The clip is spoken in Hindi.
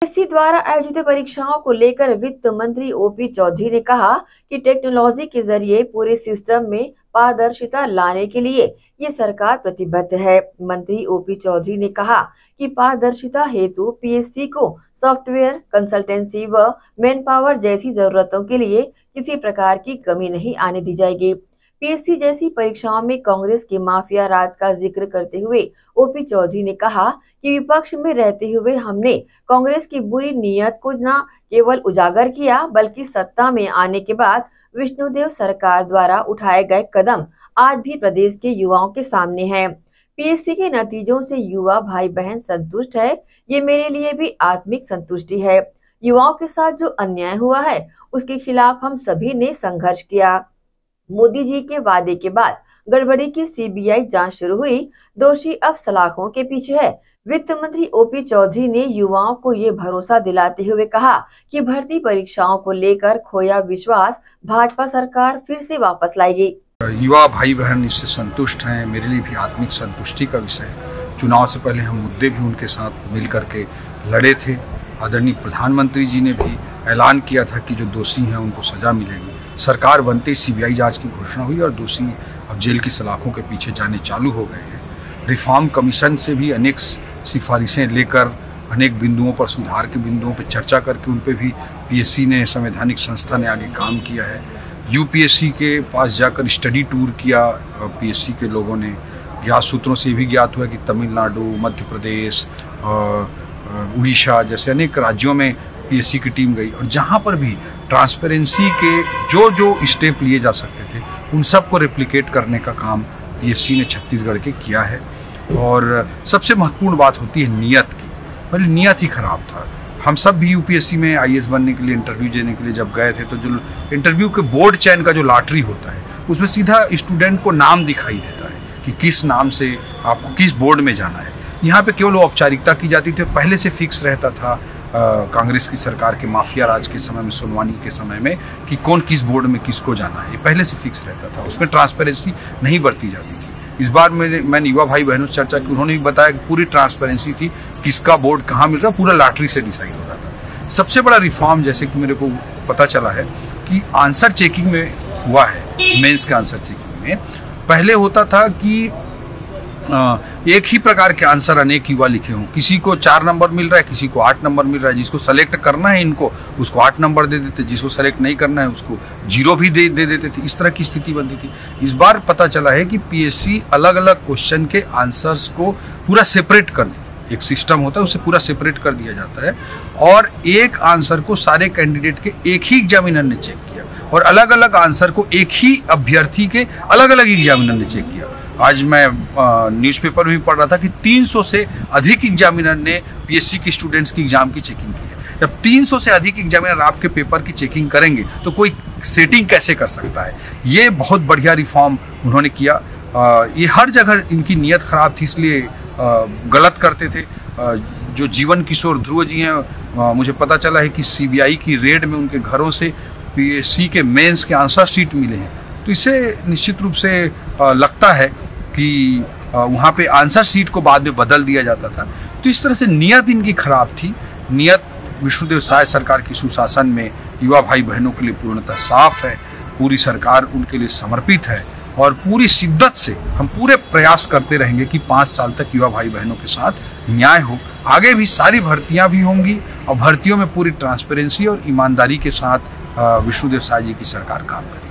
एसएससी द्वारा आयोजित परीक्षाओं को लेकर वित्त मंत्री ओपी चौधरी ने कहा कि टेक्नोलॉजी के जरिए पूरे सिस्टम में पारदर्शिता लाने के लिए ये सरकार प्रतिबद्ध है। मंत्री ओपी चौधरी ने कहा कि पारदर्शिता हेतु पीएससी को सॉफ्टवेयर, कंसल्टेंसी व मैन पावर जैसी जरूरतों के लिए किसी प्रकार की कमी नहीं आने दी जाएगी। पीएससी जैसी परीक्षाओं में कांग्रेस के माफिया राज का जिक्र करते हुए ओपी चौधरी ने कहा कि विपक्ष में रहते हुए हमने कांग्रेस की बुरी नीयत को न केवल उजागर किया बल्कि सत्ता में आने के बाद विष्णुदेव सरकार द्वारा उठाए गए कदम आज भी प्रदेश के युवाओं के सामने हैं। पीएससी के नतीजों से युवा भाई बहन संतुष्ट है, ये मेरे लिए भी आत्मिक संतुष्टि है। युवाओं के साथ जो अन्याय हुआ है उसके खिलाफ हम सभी ने संघर्ष किया। मोदी जी के वादे के बाद गड़बड़ी की सीबीआई जांच शुरू हुई, दोषी अब सलाखों के पीछे है। वित्त मंत्री ओपी चौधरी ने युवाओं को ये भरोसा दिलाते हुए कहा कि भर्ती परीक्षाओं को लेकर खोया विश्वास भाजपा सरकार फिर से वापस लाएगी। युवा भाई बहन इससे संतुष्ट हैं, मेरे लिए भी आत्मिक संतुष्टि का विषय है। चुनाव से पहले हम मुद्दे भी उनके साथ मिल करके लड़े थे। आदरणीय प्रधानमंत्री जी ने भी ऐलान किया था कि जो दोषी हैं उनको सजा मिलेगी। सरकार बनते ही सीबीआई जांच की घोषणा हुई और दोषी अब जेल की सलाखों के पीछे जाने चालू हो गए हैं। रिफॉर्म कमीशन से भी अनेक सिफारिशें लेकर अनेक बिंदुओं पर, सुधार के बिंदुओं पर चर्चा करके उन पर भी पीएससी ने, संवैधानिक संस्था ने आगे काम किया है। यूपीएससी के पास जाकर स्टडी टूर किया पीएससी के लोगों ने। ज्ञात सूत्रों से भी ज्ञात हुआ कि तमिलनाडु, मध्य प्रदेश, उड़ीसा जैसे अनेक राज्यों में पीएससी की टीम गई और जहां पर भी ट्रांसपेरेंसी के जो स्टेप लिए जा सकते थे उन सब को रेप्लिकेट करने का काम पीएससी ने छत्तीसगढ़ के किया है। और सबसे महत्वपूर्ण बात होती है नियत की। पहले नियत ही खराब था। हम सब भी यूपीएससी में आईएएस बनने के लिए इंटरव्यू देने के लिए जब गए थे तो जो इंटरव्यू के बोर्ड चयन का जो लॉटरी होता है उसमें सीधा स्टूडेंट को नाम दिखाई देता है कि किस नाम से आपको किस बोर्ड में जाना है। यहाँ पे केवल औपचारिकता की जाती थी, पहले से फिक्स रहता था कांग्रेस की सरकार के माफिया राज के समय में, सोनवानी के समय में, कि कौन किस बोर्ड में किसको जाना है, ये पहले से फिक्स रहता था। उसमें ट्रांसपेरेंसी नहीं बरती जाती थी। इस बार मैंने युवा भाई बहनों से चर्चा की, उन्होंने भी बताया कि पूरी ट्रांसपेरेंसी थी, किसका बोर्ड कहाँ मिल रहा, पूरा लॉटरी से डिसाइड हो रहा था। सबसे बड़ा रिफॉर्म जैसे कि मेरे को पता चला है कि आंसर चेकिंग में हुआ है। मेंस के आंसर चेकिंग में पहले होता था कि एक ही प्रकार के आंसर अनेक युवा लिखे हों, किसी को 4 नंबर मिल रहा है, किसी को 8 नंबर मिल रहा है। जिसको सेलेक्ट करना है इनको उसको 8 नंबर दे देते, जिसको सेलेक्ट नहीं करना है उसको 0 भी दे देते थे। इस तरह की स्थिति बनती थी। इस बार पता चला है कि पीएससी अलग अलग क्वेश्चन के आंसर्स को पूरा सेपरेट कर दिया। एक सिस्टम होता है, उसे पूरा सेपरेट कर दिया जाता है और एक आंसर को सारे कैंडिडेट के एक ही एग्जामिनर ने चेक किया और अलग अलग आंसर को एक ही अभ्यर्थी के अलग अलग एग्जामिनर ने चेक किया। आज मैं न्यूज़पेपर में भी पढ़ रहा था कि 300 से अधिक एग्जामिनर ने पीएससी की स्टूडेंट्स की एग्जाम की चेकिंग की है। जब 300 से अधिक एग्जामिनर आपके पेपर की चेकिंग करेंगे तो कोई सेटिंग कैसे कर सकता है। ये बहुत बढ़िया रिफॉर्म उन्होंने किया। ये हर जगह इनकी नीयत खराब थी, इसलिए गलत करते थे। जो जीवन किशोर ध्रुव जी हैं, मुझे पता चला है कि सीबीआई की रेड में उनके घरों से पीएससी के मेंस के आंसर शीट मिले हैं। तो इससे निश्चित रूप से लगता है कि वहाँ पे आंसर शीट को बाद में बदल दिया जाता था। तो इस तरह से नियत इनकी खराब थी। नियत विष्णुदेव साय सरकार की सुशासन में युवा भाई बहनों के लिए पूर्णतः साफ है। पूरी सरकार उनके लिए समर्पित है और पूरी शिद्दत से हम पूरे प्रयास करते रहेंगे कि 5 साल तक युवा भाई बहनों के साथ न्याय हो। आगे भी सारी भर्तियां भी होंगी और भर्तियों में पूरी ट्रांसपेरेंसी और ईमानदारी के साथ विष्णुदेव साय जी की सरकार काम करेगी।